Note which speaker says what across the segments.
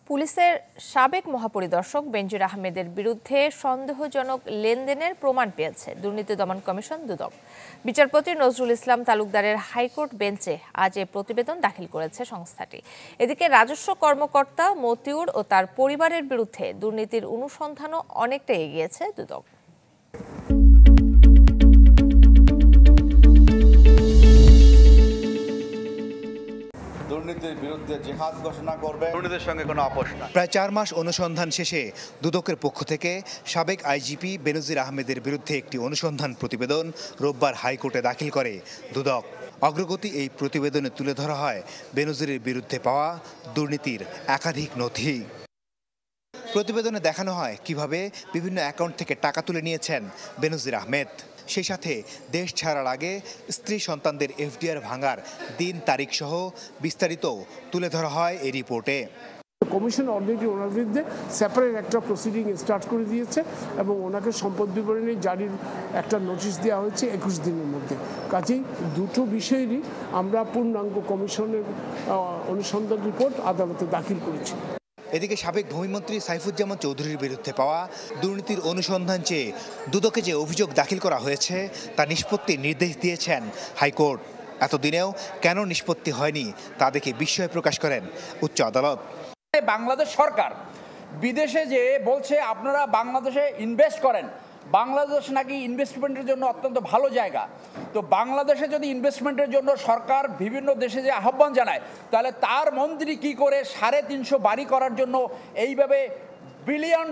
Speaker 1: পুলিশের সাবেক মহাপরিদর্শক বেনজির আহমেদের বিরুদ্ধে সন্দেহজনক লেনদেনের প্রমাণ পেয়েছে দুর্নীতি দমন কমিশন দুদক। বিচারপতি নজরুল ইসলাম তালুকদারের হাইকোর্ট বেঞ্চে আজ এ প্রতিবেদন দাখিল করেছে সংস্থাটি। এদিকে রাজস্ব কর্মকর্তা মতিউর ও তার পরিবারের বিরুদ্ধে দুর্নীতির অনুসন্ধানও অনেকটা এগিয়েছে দুদক।
Speaker 2: দুর্নীতির বিরুদ্ধে জিহাদ ঘোষণা করবে, দুর্নীতির সঙ্গে কোনো আপোষ না।
Speaker 3: প্রায় 4 মাস অনুসন্ধান শেষে দুদকের পক্ষ থেকে সাবেক আইজিপি বেনজির আহমেদের বিরুদ্ধে একটি অনুসন্ধান প্রতিবেদন রোববার হাইকোর্টে দাখিল করে দুদক। অগ্রগতি এই প্রতিবেদনে তুলে ধরা হয় বেনজিরের বিরুদ্ধে পাওয়া দুর্নীতির একাধিক নথি। প্রতিবেদনে দেখানো হয় কিভাবে বিভিন্ন অ্যাকাউন্ট থেকে টাকা তুলে নিয়েছেন বেনজির আহমেদ। সেই সাথে দেশ ছাড়ার আগে স্ত্রী সন্তানদের এফডিআর ভাঙার দিন তারিখ সহ বিস্তারিত তুলে ধরা হয় এই রিপোর্টে।
Speaker 4: কমিশন অলরেডি ওনার বিরুদ্ধে সেপারেট একটা প্রসিডিং স্টার্ট করে দিয়েছে এবং ওনাকে সম্পদ বিবরণী জারির একটা নোটিশ দেওয়া হয়েছে 21 দিনের মধ্যে। কাজেই দুটো বিষয়েরই আমরা পূর্ণাঙ্গ কমিশনের অনুসন্ধান রিপোর্ট আদালতে দাখিল করেছি।
Speaker 3: এদিকে সাবেক ভূমিমন্ত্রী সাইফুজ্জামান চৌধুরীর বিরুদ্ধে পাওয়া দুর্নীতির অনুসন্ধান চেয়ে দুদকে যে অভিযোগ দাখিল করা হয়েছে তা নিষ্পত্তির নির্দেশ দিয়েছেন হাইকোর্ট। এতদিনেও কেন নিষ্পত্তি হয়নি তা দেখে বিস্ময় প্রকাশ করেন উচ্চ আদালত।
Speaker 5: বাংলাদেশ সরকার বিদেশে যে বলছে আপনারা বাংলাদেশে ইনভেস্ট করেন, বাংলাদেশ নাকি ইনভেস্টমেন্টের জন্য অত্যন্ত ভালো জায়গা। তো বাংলাদেশে যদি ইনভেস্টমেন্টের জন্য সরকার বিভিন্ন দেশে যে আহ্বান জানায়, তাহলে তার মন্ত্রী কি করে 350 বাড়ি করার জন্য এইভাবে $বিলিয়ন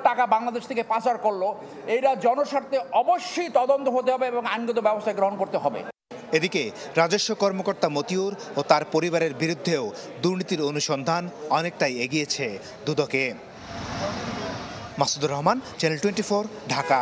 Speaker 5: টাকা বাংলাদেশ থেকে পাচার করলো, এইটা জনস্বার্থে অবশ্যই তদন্ত হতে হবে এবং আইনগত ব্যবস্থা গ্রহণ করতে হবে।
Speaker 3: এদিকে রাজস্ব কর্মকর্তা মতিউর ও তার পরিবারের বিরুদ্ধেও দুর্নীতির অনুসন্ধান অনেকটাই এগিয়েছে দুদকে। মাসুদুর রহমান, চ্যানেল 24, ঢাকা।